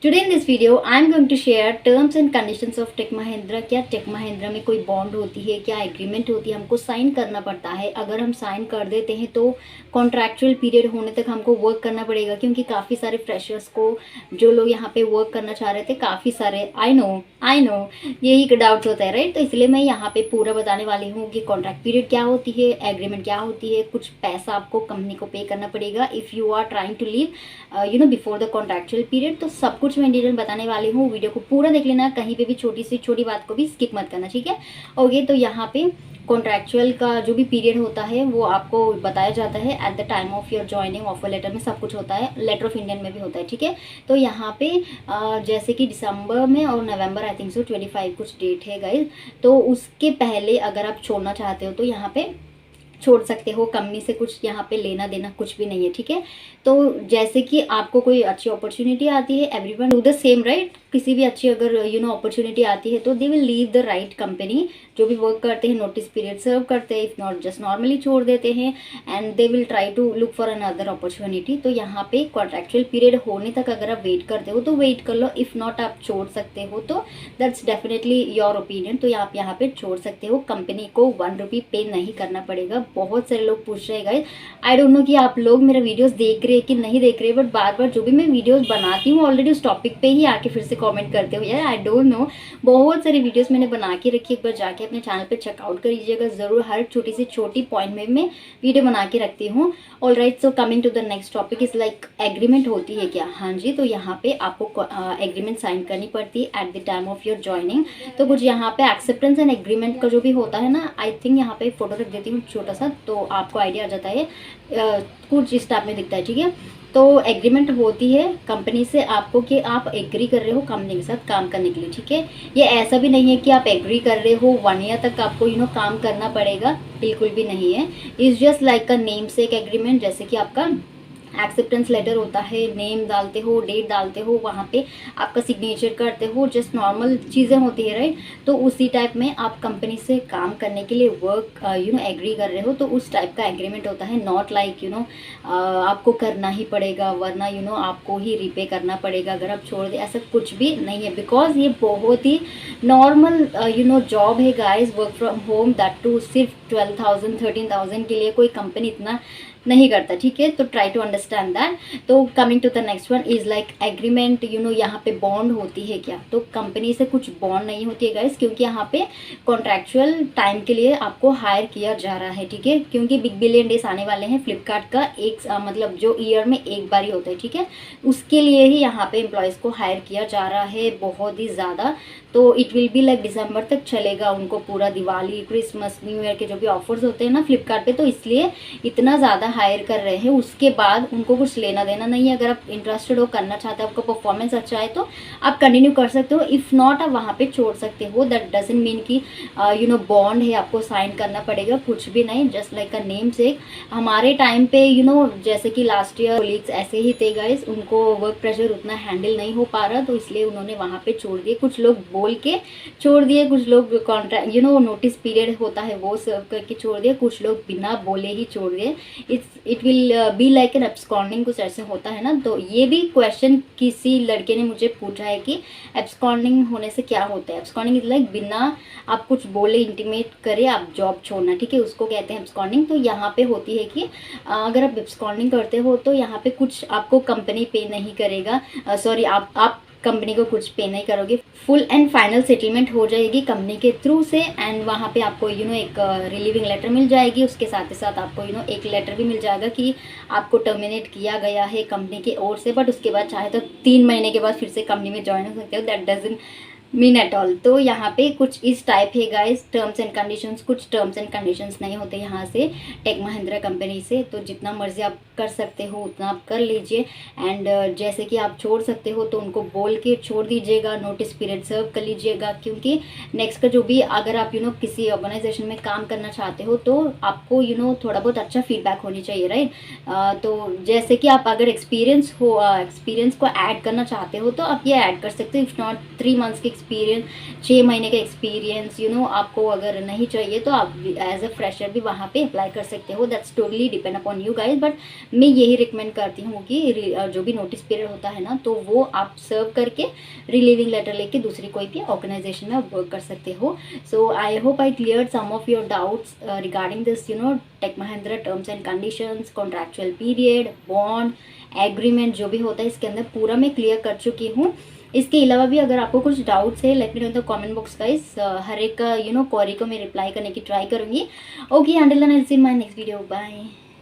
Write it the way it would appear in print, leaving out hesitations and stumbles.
Today in this video, I am going to share terms and conditions of tech Mahindra. क्या tech Mahindra में कोई bond होती है, क्या एग्रीमेंट होती है, हमको साइन करना पड़ता है। अगर हम साइन कर देते हैं तो कॉन्ट्रैक्चुअल पीरियड होने तक हमको वर्क करना पड़ेगा, क्योंकि काफ़ी सारे फ्रेशर्स को, जो लोग यहाँ पे वर्क करना चाह रहे थे, काफ़ी सारे आई नो यही डाउट होता है, राइट। तो इसलिए मैं यहाँ पे पूरा बताने वाली हूँ कि कॉन्ट्रैक्ट पीरियड क्या होती है, एग्रीमेंट क्या होती है, कुछ पैसा आपको कंपनी को पे करना पड़ेगा if you are trying to leave before the contractual period. तो सब कुछ मैं डिटेल बताने वाली हूँ, वीडियो को पूरा देख लेना, कहीं पे भी छोटी से छोटी बात को भी स्किप मत करना, ठीक है। ओके, तो यहाँ पे कॉन्ट्रैक्चुअल का जो भी पीरियड होता है वो आपको बताया जाता है at the time of your joining. Offer letter में सब कुछ होता है, लेटर ऑफ इंडियन में भी होता है, ठीक है। तो यहाँ पे जैसे कि दिसंबर में और नवंबर, आई थिंक सो 25 कुछ डेट है गाइज। तो उसके पहले अगर आप छोड़ना चाहते हो तो यहाँ पे छोड़ सकते हो। कंपनी से कुछ यहाँ पे लेना देना कुछ भी नहीं है, ठीक है। तो जैसे कि आपको कोई अच्छी अपॉर्चुनिटी आती है, everyone do the same, right. किसी भी अच्छी अगर अपॉर्चुनिटी आती है तो they will leave the right company. जो भी वर्क करते हैं नोटिस पीरियड सर्व करते हैं, इफ नॉट जस्ट नॉर्मली छोड़ देते हैं, and they will try to look for another opportunity. तो यहाँ पे कॉन्ट्रैक्चुअल पीरियड होने तक अगर आप वेट करते हो तो वेट कर लो, इफ नॉट आप छोड़ सकते हो तो दैट्स डेफिनेटली योर ओपिनियन। तो आप यहाँ पे छोड़ सकते हो, कंपनी को 1 रुपी पे नहीं करना पड़ेगा। बहुत सारे लोग पूछ रहे हैं गाइस, आई डोंट नो कि आप लोग मेरा वीडियोस देख रहे हैं कि नहीं देख रहे, बट बार बार जो भी मैं वीडियोस बनाती हूँ ऑलरेडी उस टॉपिक पे ही आके फिर से कमेंट करते हो यार। आई डोंट नो, बहुत सारी वीडियोस मैंने बना के रखी, एक बार जाके अपने चैनल पे चेकआउट कर लीजिएगा ज़रूर। हर छोटी से छोटी पॉइंट में मैं वीडियो बना के रखती हूँ। All right, so coming to the next topic is like agreement होती है क्या। हाँ जी, तो यहाँ पे आपको एग्रीमेंट साइन करनी पड़ती है at the time of your joining. तो कुछ यहाँ पे एक्सेप्टेंस एंड एग्रीमेंट का जो भी होता है ना, आई थिंक यहाँ पे फोटो रख देती हूँ छोटा सा, तो आपको आइडिया आ जाता है। कुछ इस टाइप में दिखता है, ठीक है। तो एग्रीमेंट होती है कंपनी से आपको कि आप एग्री कर रहे हो कंपनी के साथ काम करने के लिए, ठीक है। ये ऐसा भी नहीं है कि आप एग्री कर रहे हो 1 ईयर तक आपको काम करना पड़ेगा, बिल्कुल भी नहीं है। It's just like a name से एक एग्रीमेंट, जैसे कि आपका एक्सेप्टेंस लेटर होता है, नेम डालते हो, डेट डालते हो, वहाँ पे आपका सिग्नेचर करते हो, जस्ट नॉर्मल चीज़ें होती है, राइट। तो उसी टाइप में आप कंपनी से काम करने के लिए वर्क एग्री कर रहे हो, तो उस टाइप का एग्रीमेंट होता है। नॉट लाइक आपको करना ही पड़ेगा वरना आपको ही रीपे करना पड़ेगा अगर आप छोड़ दे, ऐसा कुछ भी नहीं है। बिकॉज ये बहुत ही नॉर्मल जॉब है guys, work from home, that too सिर्फ 12,000 13,000 के लिए कोई कंपनी इतना नहीं करता, ठीक है। तो ट्राई टू अंडरस्टैंड दैट। तो coming to the next one is like agreement. यहाँ पे बॉन्ड होती है क्या, तो कंपनी से कुछ बॉन्ड नहीं होती है गाइस, क्योंकि यहाँ पे कॉन्ट्रैक्चुअल टाइम के लिए आपको हायर किया जा रहा है, ठीक है। क्योंकि बिग बिलियन डेज आने वाले हैं फ्लिपकार्ट का, एक मतलब जो ईयर में एक बार ही होता है, ठीक है। उसके लिए ही यहाँ पे एम्प्लॉयज़ को हायर किया जा रहा है बहुत ही ज़्यादा। तो इट विल बी लाइक दिसंबर तक चलेगा उनको पूरा, दिवाली, क्रिसमस, न्यू ईयर के जो भी ऑफर्स होते हैं ना फ्लिपकार्ट पे, तो इसलिए इतना ज़्यादा हायर कर रहे हैं। उसके बाद उनको कुछ लेना देना नहीं है। अगर आप इंटरेस्टेड हो, करना चाहते हो, आपका परफॉर्मेंस अच्छा है तो आप कंटिन्यू कर सकते हो, इफ़ नॉट आप वहाँ पे छोड़ सकते हो। दैट डजंट मीन कि बॉन्ड है आपको साइन करना पड़ेगा, कुछ भी नहीं, जस्ट लाइक अ नेम से। हमारे टाइम पे जैसे कि लास्ट ईयर कोलीग्स ऐसे ही थे गाइस, उनको वर्क प्रेशर उतना हैंडल नहीं हो पा रहा, तो इसलिए उन्होंने वहाँ पे छोड़ दिए। कुछ लोग बोल के छोड़ दिए, कुछ लोग कॉन्ट्रैक्ट नोटिस पीरियड होता है वो सर्व करके छोड़ दिए, कुछ लोग बिना बोले ही छोड़ दिए। It will be like an absconding, कुछ ऐसे होता है ना। तो ये भी क्वेश्चन किसी लड़के ने मुझे पूछा है कि एब्सकॉन्डिंग होने से क्या होता है। एब्सकॉन्डिंग इज लाइक बिना आप कुछ बोले, इंटीमेट करे आप जॉब छोड़ना, ठीक है, उसको कहते हैं एब्सकॉन्डिंग। तो यहाँ पे होती है कि अगर आप एब्सकॉन्डिंग करते हो तो यहाँ पे कुछ आपको कंपनी पे नहीं करेगा, सॉरी आप कंपनी को कुछ पे नहीं करोगे, फुल एंड फाइनल सेटलमेंट हो जाएगी कंपनी के थ्रू से। एंड वहाँ पे आपको एक रिलीविंग लेटर मिल जाएगी, उसके साथ ही साथ आपको एक लेटर भी मिल जाएगा कि आपको टर्मिनेट किया गया है कंपनी की ओर से। बट उसके बाद चाहे तो 3 महीने के बाद फिर से कंपनी में ज्वाइन हो सकते हो, that doesn't mean at all. तो यहाँ पे कुछ इस टाइप है गाइस टर्म्स एंड कंडीशंस। कुछ टर्म्स एंड कंडीशंस नहीं होते यहाँ से टेक महिंद्रा कंपनी से, तो जितना मर्जी आप कर सकते हो उतना आप कर लीजिए। एंड जैसे कि आप छोड़ सकते हो तो उनको बोल के छोड़ दीजिएगा, नोटिस पीरियड सर्व कर लीजिएगा, क्योंकि नेक्स्ट का जो भी अगर आप किसी ऑर्गेनाइजेशन में काम करना चाहते हो तो आपको थोड़ा बहुत अच्छा फीडबैक होनी चाहिए, राइट। तो जैसे कि आप अगर एक्सपीरियंस को ऐड करना चाहते हो तो आप ये ऐड कर सकते हो, इफ़ नॉट 3 मंथ्स की एक्सपीरियंस, 6 महीने का एक्सपीरियंस आपको अगर नहीं चाहिए तो आप एज अ फ्रेशर भी वहाँ पे अप्लाई कर सकते हो। That's totally depend upon you guys. But मैं यही रिकमेंड करती हूँ कि जो भी नोटिस पीरियड होता है ना, तो वो आप सर्व करके रिलीविंग लेटर लेके दूसरी कोई भी ऑर्गेनाइजेशन में आप वर्क कर सकते हो। So I hope I clear some of your doubts regarding this Tech Mahindra terms and conditions, contractual period, bond, agreement जो भी होता है इसके अंदर पूरा मैं क्लियर कर चुकी हूँ। इसके अलावा भी अगर आपको कुछ डाउट्स है, let me know in the comment box guys. हर एक क्वेरी को मैं रिप्लाई करने की ट्राई करूँगी। Okay, until then I will see in my next video, bye.